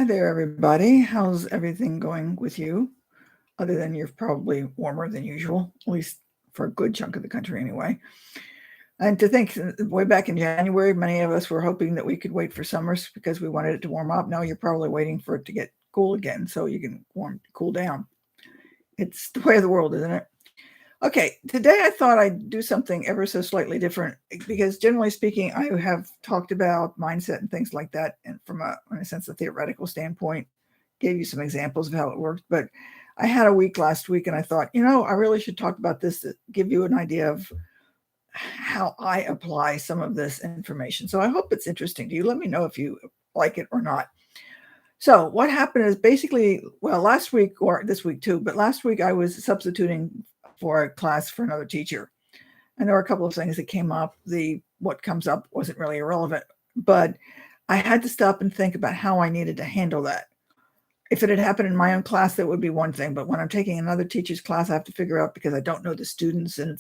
Hi there, everybody. How's everything going with you? Other than you're probably warmer than usual, at least for a good chunk of the country anyway. And to think way back in January, many of us were hoping that we could wait for summers because we wanted it to warm up. Now you're probably waiting for it to get cool again so you can cool down. It's the way of the world, isn't it? Okay, today I thought I'd do something ever so slightly different because generally speaking, I have talked about mindset and things like that, and from in a sense, a theoretical standpoint, gave you some examples of how it works. But I had a week last week, and I thought, I really should talk about this to give you an idea of how I apply some of this information. So I hope it's interesting to you. Let me know if you like it or not. So what happened is basically, well, last week or this week too, but last week I was substituting for a class for another teacher. And there were a couple of things that came up. What comes up wasn't really irrelevant, but I had to stop and think about how I needed to handle that. If it had happened in my own class, that would be one thing. But when I'm taking another teacher's class, I have to figure out because I don't know the students and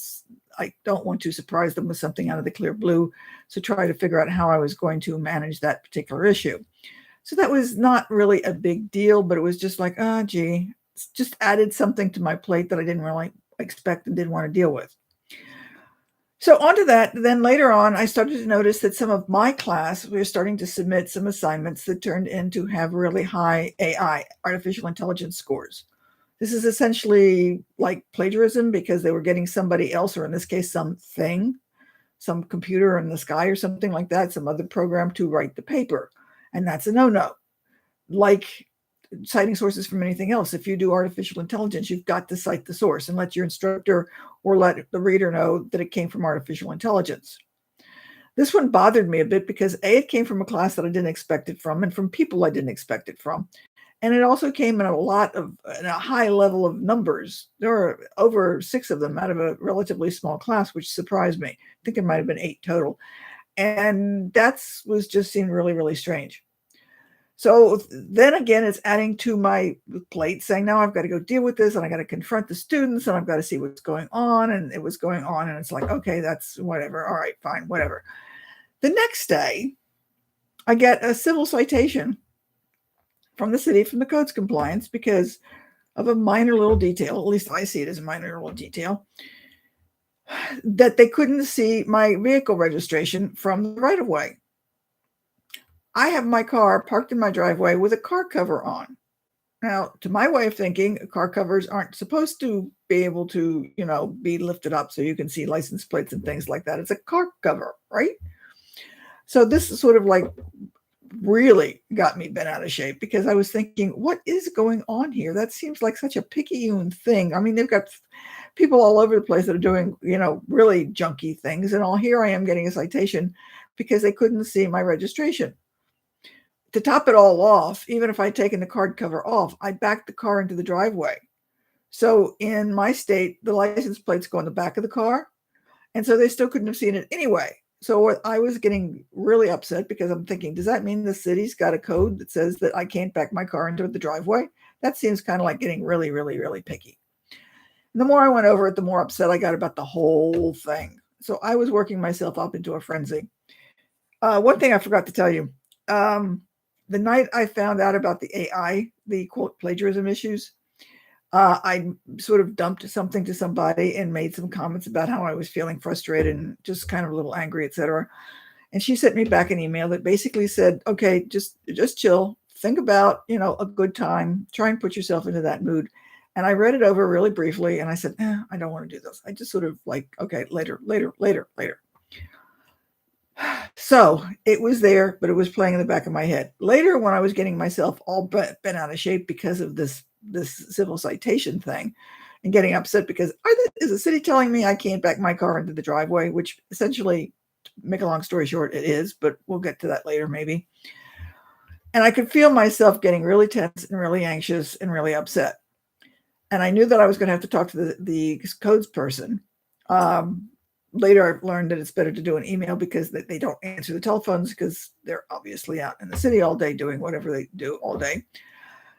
I don't want to surprise them with something out of the clear blue. So try to figure out how I was going to manage that particular issue. So that was not really a big deal, but it was just like, gee, it's just added something to my plate that I didn't really expect and didn't want to deal with. So onto that, then later on, I started to notice that some of my class, we were starting to submit some assignments that turned into have really high AI, artificial intelligence scores. This is essentially like plagiarism because they were getting somebody else, or in this case, something, some computer in the sky or something like that, some other program to write the paper. And that's a no-no. Like citing sources from anything else. If you do artificial intelligence, you've got to cite the source and let your instructor or let the reader know that it came from artificial intelligence. This one bothered me a bit because A, it came from a class that I didn't expect it from and from people I didn't expect it from. And it also came in a high level of numbers. There were over 6 of them out of a relatively small class, which surprised me. I think there might have been 8 total. And that was just seemed really, really strange. So then again, it's adding to my plate saying, now I've got to go deal with this and I got to confront the students and I've got to see what's going on. And it was going on. And it's like, okay, that's whatever. All right, fine, whatever. The next day, I get a civil citation from the city, from the codes compliance, because of a minor little detail. At least I see it as a minor little detail, that they couldn't see my vehicle registration from the right of way. I have my car parked in my driveway with a car cover on. Now, to my way of thinking, car covers aren't supposed to be able to, be lifted up so you can see license plates and things like that. It's a car cover, right? So this is sort of like really got me bent out of shape because I was thinking, what is going on here? That seems like such a picayune thing. I mean, they've got people all over the place that are doing, really junky things. And here I am getting a citation because they couldn't see my registration. To top it all off, even if I'd taken the card cover off, I backed the car into the driveway. So in my state, the license plates go on the back of the car. And so they still couldn't have seen it anyway. So I was getting really upset because I'm thinking, does that mean the city's got a code that says that I can't back my car into the driveway? That seems kind of like getting really, really, really picky. And the more I went over it, the more upset I got about the whole thing. So I was working myself up into a frenzy. One thing I forgot to tell you. The night I found out about the AI, the quote plagiarism issues, I sort of dumped something to somebody and made some comments about how I was feeling frustrated and just kind of a little angry, etc. And she sent me back an email that basically said, okay, just chill, think about, a good time, try and put yourself into that mood. And I read it over really briefly and I said, I don't want to do this. I just sort of like, okay, later. So it was there, but it was playing in the back of my head. Later, when I was getting myself all bent out of shape because of this civil citation thing and getting upset because is the city telling me I can't back my car into the driveway, which essentially, to make a long story short, it is, but we'll get to that later maybe. And I could feel myself getting really tense and really anxious and really upset. And I knew that I was going to have to talk to the codes person. Later, I've learned that it's better to do an email because they don't answer the telephones because they're obviously out in the city all day doing whatever they do all day.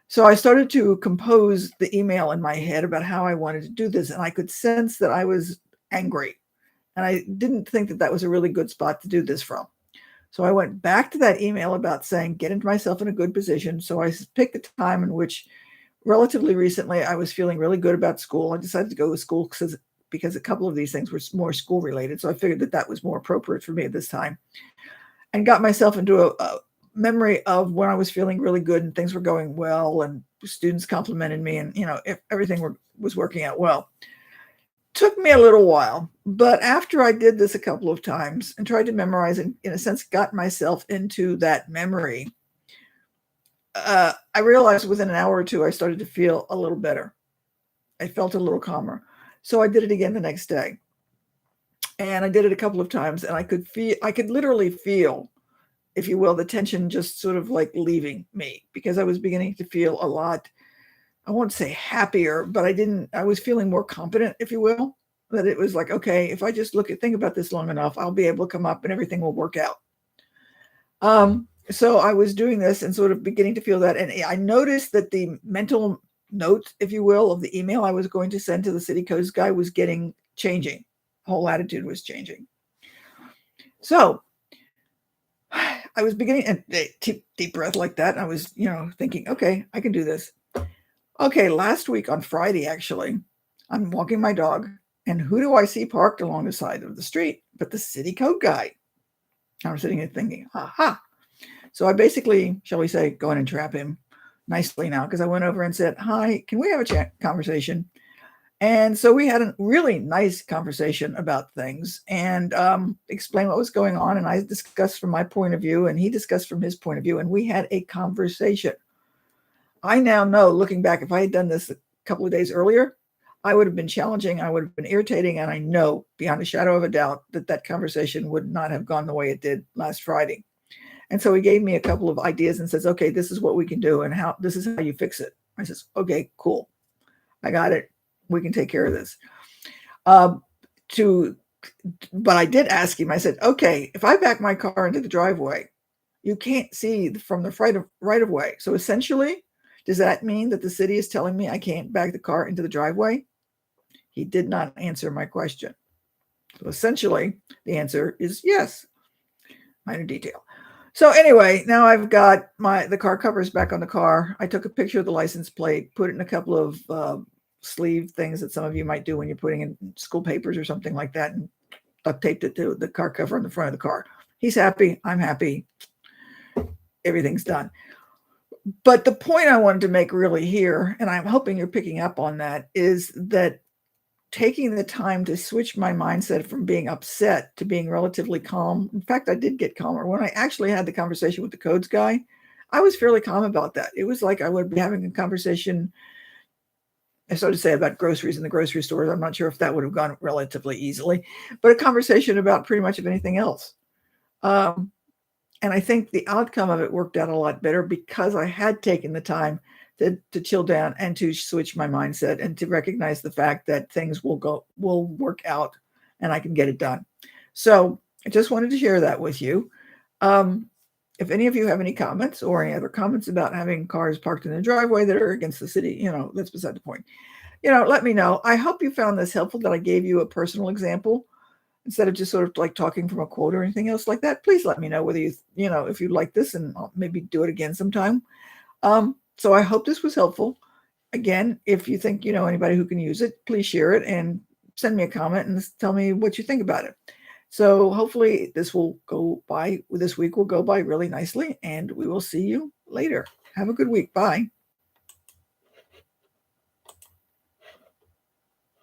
So I started to compose the email in my head about how I wanted to do this. And I could sense that I was angry. And I didn't think that was a really good spot to do this from. So I went back to that email about saying, getting myself in a good position. So I picked the time in which relatively recently I was feeling really good about school. I decided to go to school because a couple of these things were more school related. So I figured that was more appropriate for me at this time, and got myself into a memory of when I was feeling really good and things were going well and students complimented me and, if everything was working out well. Took me a little while, but after I did this a couple of times and tried to memorize and, in a sense, got myself into that memory, I realized within an hour or two, I started to feel a little better. I felt a little calmer. So I did it again the next day. And I did it a couple of times, and I could literally feel, if you will, the tension just sort of like leaving me, because I was beginning to feel a lot, I won't say happier, but I was feeling more confident, if you will, that it was like, okay, if I just think about this long enough, I'll be able to come up and everything will work out. So I was doing this and sort of beginning to feel that. And I noticed that the mental note, if you will, of the email I was going to send to the city codes guy was changing. The whole attitude was changing. So I was beginning, and deep breath like that. And I was, thinking, okay, I can do this. Okay, last week on Friday, actually, I'm walking my dog, and who do I see parked along the side of the street but the city code guy? I'm sitting here thinking, aha. So I basically, shall we say, go in and trap him nicely now, because I went over and said, hi, can we have a conversation? And so we had a really nice conversation about things and explained what was going on. And I discussed from my point of view, and he discussed from his point of view, and we had a conversation. I now know, looking back, if I had done this a couple of days earlier, I would have been challenging, I would have been irritating, and I know beyond a shadow of a doubt that conversation would not have gone the way it did last Friday. And so he gave me a couple of ideas and says, okay, this is what we can do, and this is how you fix it. I says, okay, cool. I got it. We can take care of this. But I did ask him, I said, okay, if I back my car into the driveway, you can't see from the right of way. So essentially, does that mean that the city is telling me I can't back the car into the driveway? He did not answer my question. So essentially, the answer is yes. Minor detail. So anyway, now I've got the car covers back on the car. I took a picture of the license plate, put it in a couple of sleeve things that some of you might do when you're putting in school papers or something like that, and duct taped it to the car cover on the front of the car. He's happy. I'm happy. Everything's done. But the point I wanted to make really here, and I'm hoping you're picking up on that, is that taking the time to switch my mindset from being upset to being relatively calm. In fact, I did get calmer. When I actually had the conversation with the codes guy, I was fairly calm about that. It was like I would be having a conversation, so to say, about groceries in the grocery stores. I'm not sure if that would have gone relatively easily, but a conversation about pretty much of anything else. And I think the outcome of it worked out a lot better because I had taken the time to chill down and to switch my mindset and to recognize the fact that things will work out and I can get it done. So I just wanted to share that with you. If any of you have any comments or any other comments about having cars parked in the driveway that are against the city, that's beside the point. Let me know. I hope you found this helpful, that I gave you a personal example instead of just sort of like talking from a quote or anything else like that. Please let me know whether if you like this, and I'll maybe do it again sometime. So I hope this was helpful. Again, if you think you know anybody who can use it, please share it and send me a comment and tell me what you think about it. So hopefully this week will go by really nicely, and we will see you later. Have a good week. Bye.